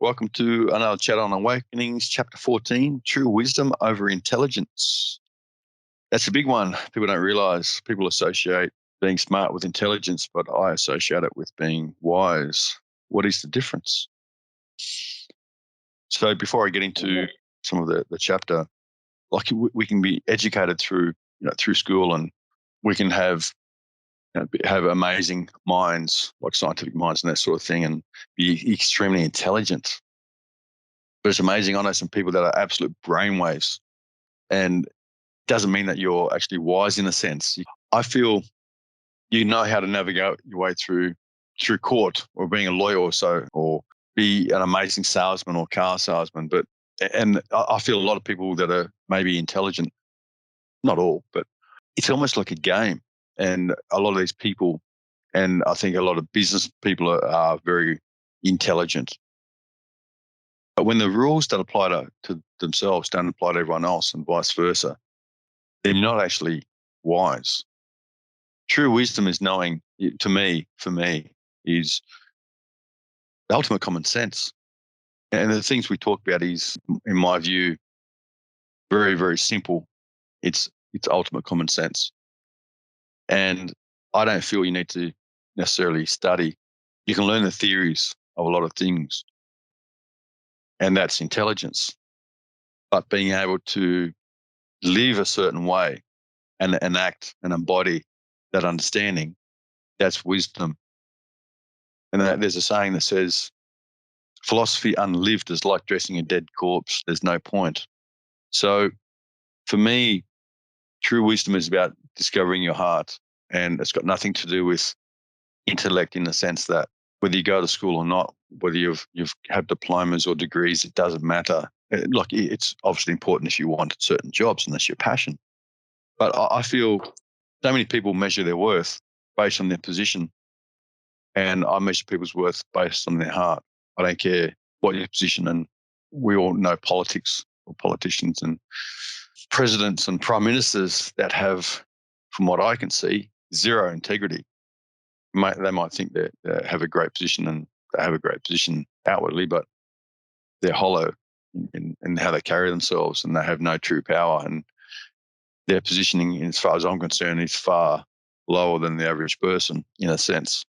Welcome to another chat on Awakenings, Chapter 14, True Wisdom over Intelligence. That's a big one. People don't realize. People associate being smart with intelligence, but I associate it with being wise. What is the difference? So before I get into some of the chapter, like we can be educated through school, and we can have amazing minds, like scientific minds and that sort of thing, and be extremely intelligent. But it's amazing. I know some people that are absolute brainwaves, and it doesn't mean that you're actually wise in a sense. I feel you know how to navigate your way through court, or being a lawyer or so, or be an amazing salesman or car salesman. And I feel a lot of people that are maybe intelligent, not all, but it's almost like a game. And a lot of these people, and I think a lot of business people are very intelligent. But when the rules that apply to themselves don't apply to everyone else, and vice versa, they're not actually wise. True wisdom is knowing, for me, is the ultimate common sense. And the things we talk about is, in my view, very, very simple. It's ultimate common sense. And I don't feel you need to necessarily study. You can learn the theories of a lot of things, and that's intelligence. But being able to live a certain way and enact and embody that understanding, that's wisdom. And there's a saying that says, philosophy unlived is like dressing a dead corpse. There's no point. So for me, true wisdom is about discovering your heart, and it's got nothing to do with intellect, in the sense that whether you go to school or not, whether you've had diplomas or degrees, it doesn't matter. Like, it's obviously important if you want certain jobs and that's your passion. But I feel so many people measure their worth based on their position, and I measure people's worth based on their heart. I don't care what your position, and we all know politics or politicians and presidents and prime ministers that have, from what I can see, zero integrity. They might think they have a great position, and they have a great position outwardly, but they're hollow in how they carry themselves, and they have no true power. And their positioning, as far as I'm concerned, is far lower than the average person, in a sense,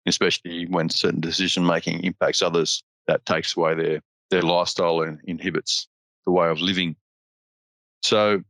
especially when certain decision making impacts others. That takes away their lifestyle and inhibits the way of living. So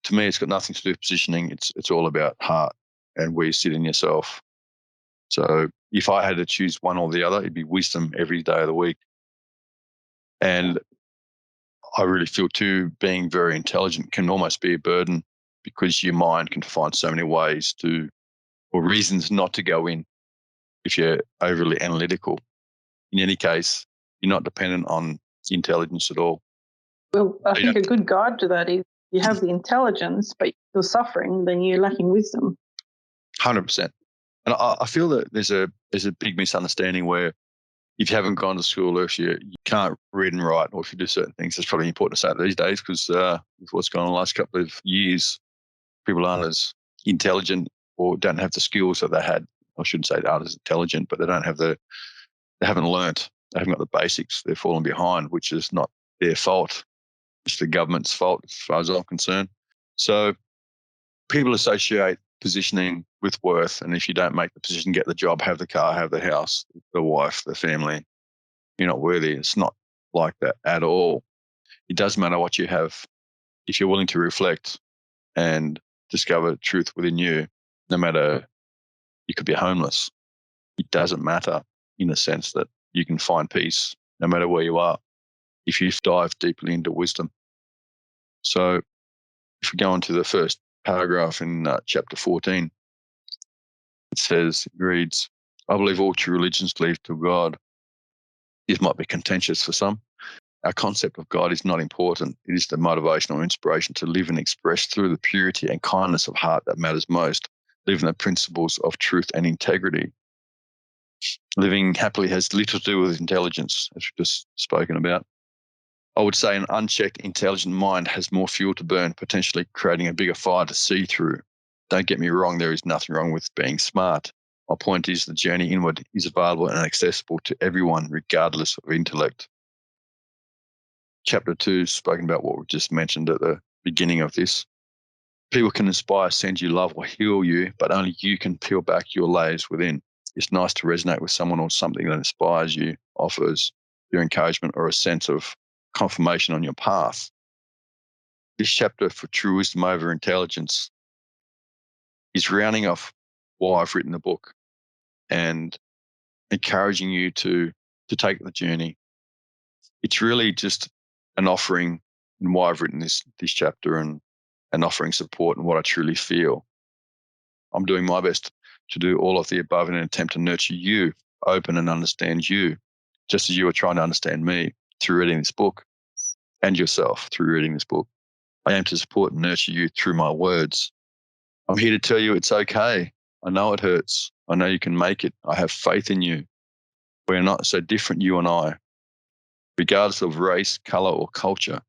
to me, it's got nothing to do with positioning. It's all about heart and where you sit in yourself. So if I had to choose one or the other, it'd be wisdom every day of the week. And I really feel too, being very intelligent can almost be a burden, because your mind can find so many ways or reasons not to go in if you're overly analytical. In any case, you're not dependent on intelligence at all. Well, I think a good guide to that is, you have the intelligence, but you're suffering, then you're lacking wisdom. 100%. And I feel that there's a big misunderstanding where, if you haven't gone to school, or if you can't read and write, or if you do certain things, it's probably important to say these days, because with what's gone on the last couple of years, people aren't as intelligent, or don't have the skills that they had. I shouldn't say they aren't as intelligent, but they haven't learnt. They haven't got the basics. They're falling behind, which is not their fault. It's the government's fault, as far as I'm concerned. So people associate positioning with worth, and if you don't make the position, get the job, have the car, have the house, the wife, the family, you're not worthy. It's not like that at all. It doesn't matter what you have. If you're willing to reflect and discover truth within you, no matter, you could be homeless, it doesn't matter, in the sense that you can find peace no matter where you are, if you dive deeply into wisdom. So if we go on to the first paragraph in chapter 14, it reads, I believe all true religions lead to God. This might be contentious for some. Our concept of God is not important. It is the motivation or inspiration to live and express through the purity and kindness of heart that matters most, living the principles of truth and integrity. Living happily has little to do with intelligence, as we've just spoken about. I would say an unchecked, intelligent mind has more fuel to burn, potentially creating a bigger fire to see through. Don't get me wrong, there is nothing wrong with being smart. My point is the journey inward is available and accessible to everyone, regardless of intellect. Chapter 2 spoken about what we just mentioned at the beginning of this. People can inspire, send you love, or heal you, but only you can peel back your layers within. It's nice to resonate with someone or something that inspires you, offers your encouragement or a sense of confirmation on your path. This chapter for true wisdom over intelligence is rounding off why I've written the book and encouraging you to take the journey. It's really just an offering and why I've written this chapter and offering support and what I truly feel. I'm doing my best to do all of the above in an attempt to nurture you, open and understand you, just as you are trying to understand me through reading this book and yourself through reading this book. I aim to support and nurture you through my words. I'm here to tell you it's okay. I know it hurts. I know you can make it. I have faith in you. We're not so different, you and I. Regardless of race, color, or culture,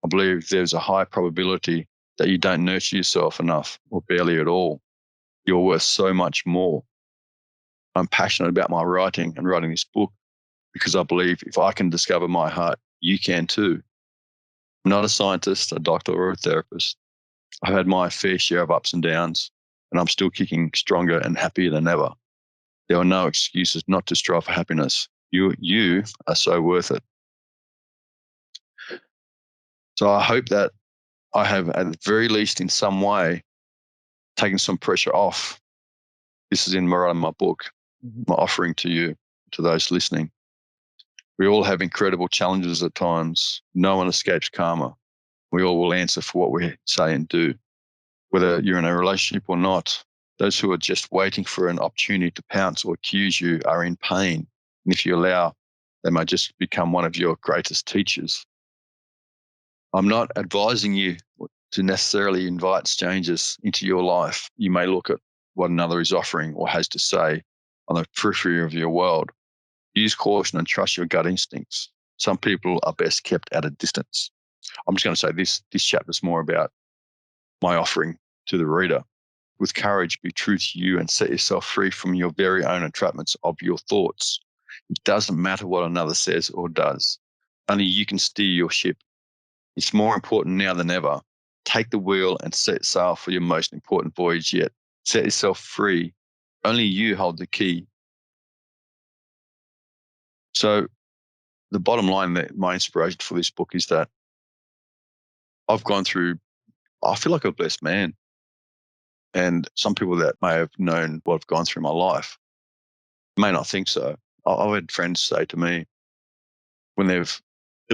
I believe there's a high probability that you don't nurture yourself enough or barely at all. You're worth so much more. I'm passionate about my writing and writing this book because I believe if I can discover my heart, you can too. I'm not a scientist, a doctor, or a therapist. I've had my fair share of ups and downs, and I'm still kicking stronger and happier than ever. There are no excuses not to strive for happiness. You are so worth it. So I hope that I have, at the very least in some way, taken some pressure off. This is in my book, my offering to you, to those listening. We all have incredible challenges at times. No one escapes karma. We all will answer for what we say and do. Whether you're in a relationship or not, those who are just waiting for an opportunity to pounce or accuse you are in pain. And if you allow, they may just become one of your greatest teachers. I'm not advising you to necessarily invite strangers into your life. You may look at what another is offering or has to say on the periphery of your world. Use caution and trust your gut instincts. Some people are best kept at a distance. I'm just going to say this chapter is more about my offering to the reader. With courage, be true to you and set yourself free from your very own entrapments of your thoughts. It doesn't matter what another says or does. Only you can steer your ship. It's more important now than ever. Take the wheel and set sail for your most important voyage yet. Set yourself free. Only you hold the key. So the bottom line, that my inspiration for this book is that I've gone through, I feel like a blessed man. And some people that may have known what I've gone through in my life may not think so. I've had friends say to me when their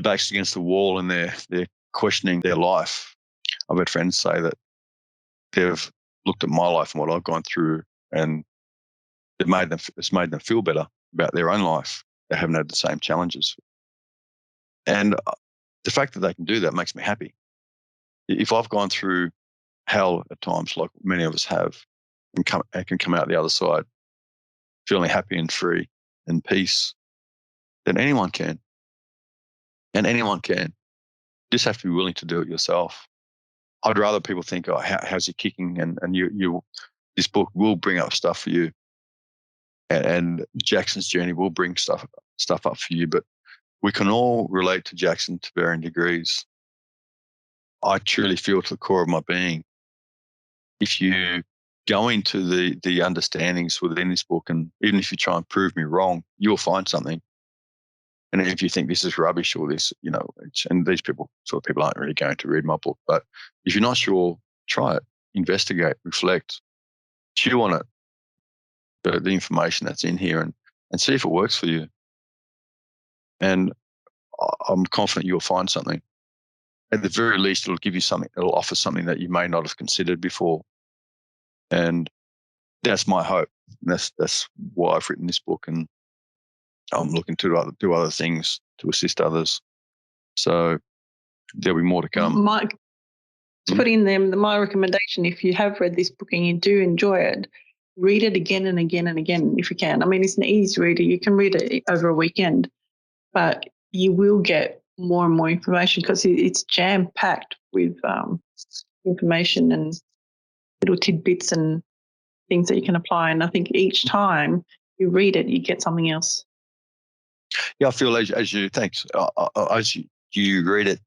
back's against the wall and they're questioning their life, I've had friends say that they've looked at my life and what I've gone through and it's made them feel better about their own life. They haven't had the same challenges. And the fact that they can do that makes me happy. If I've gone through hell at times, like many of us have, and can come out the other side feeling happy and free and peace, then anyone can. And anyone can. You just have to be willing to do it yourself. I'd rather people think, oh, how's he kicking? And you this book will bring up stuff for you. And Jackson's journey will bring stuff up for you. But we can all relate to Jackson to varying degrees. I truly feel to the core of my being, if you go into the understandings within this book, and even if you try and prove me wrong, you'll find something. And if you think this is rubbish or this, and these sort of people aren't really going to read my book, but if you're not sure, try it, investigate, reflect, chew on it, the information that's in here, and see if it works for you. And I'm confident you'll find something. At the very least, it'll give you something, it'll offer something that you may not have considered before. And that's my hope. That's why I've written this book, and I'm looking to do other things to assist others. So there'll be more to come. Mike, to put in there, my recommendation, if you have read this book and you do enjoy it, read it again and again and again if you can. I mean, it's an easy reader. You can read it over a weekend, but you will get more and more information because it's jam-packed with information and little tidbits and things that you can apply. And I think each time you read it, you get something else. Yeah, I feel as you thanks as you read it,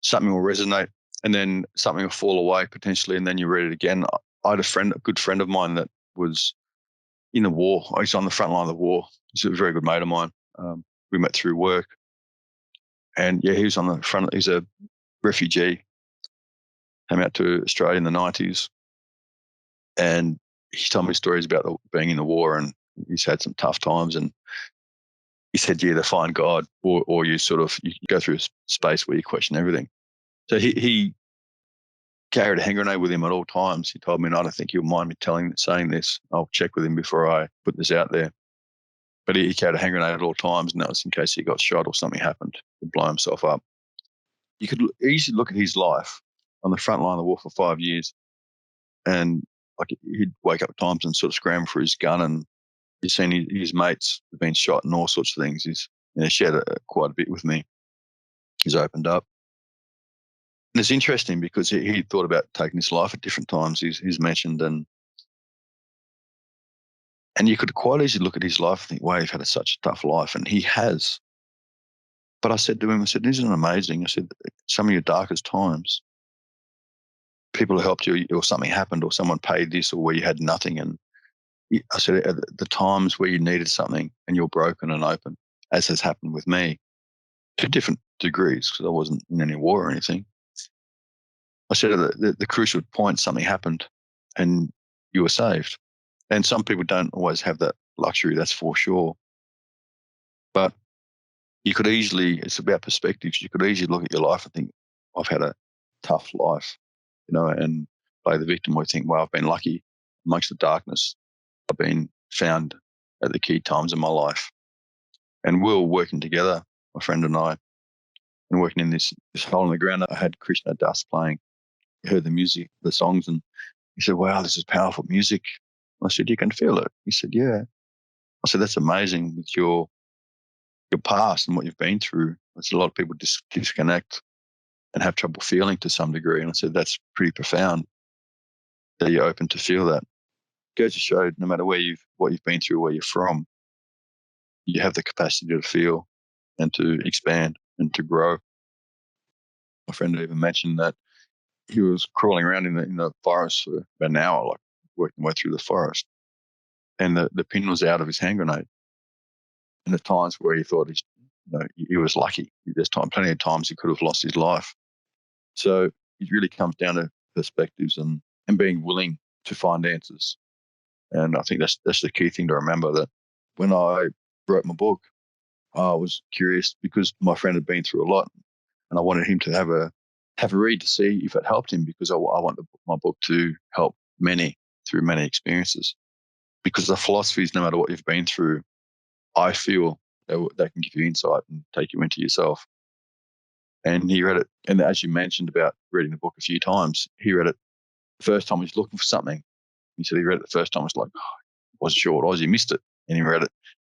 something will resonate, and then something will fall away potentially, and then you read it again. I had a good friend of mine that was in the war. He's on the front line of the war. He's a very good mate of mine. We met through work, and yeah, he was on the front. He's a refugee, came out to Australia in the 90s, and he told me stories about being in the war, and he's had some tough times. And he said, "You either find God, or you you go through a space where you question everything." So he carried a hand grenade with him at all times. He told me, and I don't think he'll mind me saying this. I'll check with him before I put this out there. But he carried a hand grenade at all times, and that was in case he got shot or something happened to blow himself up. You could easily look at his life on the front line of the war for 5 years, and like he'd wake up at times and sort of scramble for his gun, and he's seen his mates have been shot and all sorts of things. He's shared quite a bit with me. He's opened up. And it's interesting because he thought about taking his life at different times. He's mentioned, and you could quite easily look at his life and think, wow, he's had such a tough life, and he has. But I said to him, isn't it amazing? I said, some of your darkest times, people who helped you, or something happened, or someone paid this, or where you had nothing. And I said, at the times where you needed something and you're broken and open, as has happened with me, to different degrees, because I wasn't in any war or anything. I said, at the crucial point, something happened and you were saved. And some people don't always have that luxury, that's for sure. But you could easily, it's about perspectives. You could easily look at your life and think, I've had a tough life, and play the victim, or think, well, I've been lucky amongst the darkness. I've been found at the key times in my life. And we were working together, my friend and I, and working in this hole in the ground. I had Krishna Das playing. He heard the music, the songs, and he said, wow, this is powerful music. I said, you can feel it. He said, yeah. I said, that's amazing with your past and what you've been through. I said, a lot of people disconnect and have trouble feeling to some degree. And I said, that's pretty profound that you're open to feel that. It goes to show, no matter what you've been through, where you're from, you have the capacity to feel and to expand and to grow. My friend even mentioned that he was crawling around in the forest for about an hour, like working way through the forest, and the pin was out of his hand grenade. And the times where he thought he was lucky. There's plenty of times he could have lost his life. So it really comes down to perspectives and being willing to find answers. And I think that's the key thing to remember, that when I wrote my book, I was curious because my friend had been through a lot, and I wanted him to have a read to see if it helped him, because I want my book to help many through many experiences. Because the philosophy is, no matter what you've been through, I feel they can give you insight and take you into yourself. And he read it, and as you mentioned about reading the book a few times, he read it the first time he was looking for something. He said he read it the first time, was like, wasn't sure what it was, he missed it. And he read it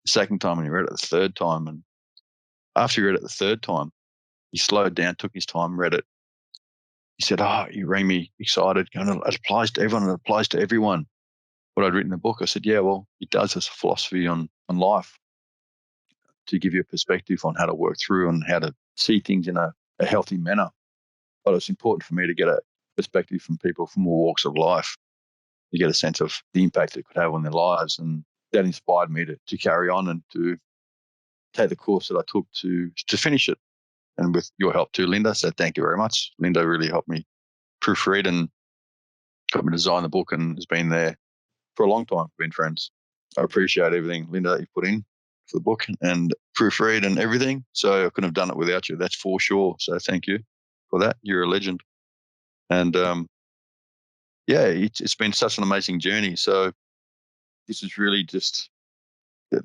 the second time, and he read it the third time. And after he read it the third time, he slowed down, took his time, read it. He said, he rang me excited, going, it applies to everyone, it applies to everyone, what I'd written in the book. I said, yeah, well, it does as a philosophy on life, to give you a perspective on how to work through and how to see things in a healthy manner. But it's important for me to get a perspective from people from all walks of life, to get a sense of the impact it could have on their lives. And that inspired me to carry on and to take the course that I took to finish it. And with your help too, Linda. So thank you very much. Linda really helped me proofread and got me to design the book, and has been there for a long time. We've been friends. I appreciate everything, Linda, that you put in for the book and proofread and everything. So I couldn't have done it without you. That's for sure. So thank you for that. You're a legend. And yeah, it's been such an amazing journey. So this is really just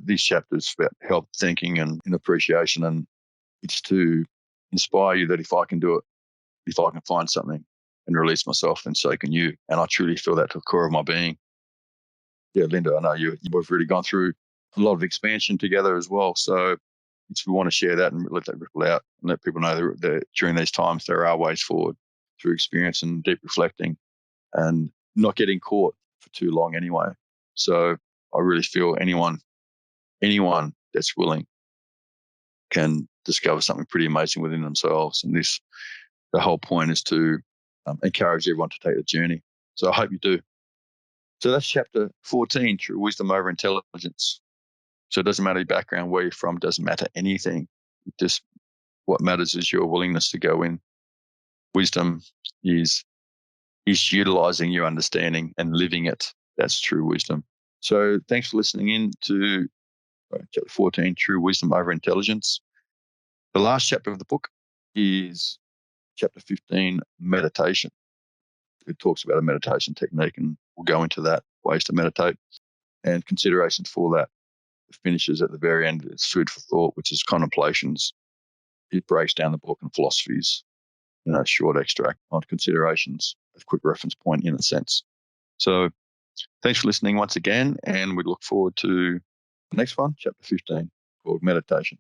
these chapters about help thinking and appreciation, and it's to inspire you that if I can do it, if I can find something and release myself, then so can you. And I truly feel that to the core of my being. Yeah, Linda, I know you've really gone through a lot of expansion together as well. So we want to share that and let that ripple out and let people know that during these times there are ways forward through experience and deep reflecting, and not getting caught for too long anyway. So I really feel anyone that's willing can discover something pretty amazing within themselves. And the whole point is to encourage everyone to take the journey. So I hope you do. So that's chapter 14, True Wisdom over Intelligence. So it doesn't matter your background, where you're from, doesn't matter anything. Just what matters is your willingness to go in. Wisdom is utilizing your understanding and living it. That's true wisdom. So thanks for listening in to chapter 14, True Wisdom over Intelligence. The last chapter of the book is chapter 15, Meditation. It talks about a meditation technique, and we'll go into that, ways to meditate, and considerations for that. It finishes at the very end. It's food for thought, which is contemplations. It breaks down the book and philosophies, short extract on considerations, a quick reference point in a sense. So thanks for listening once again, and we look forward to the next one, chapter 15, called Meditation.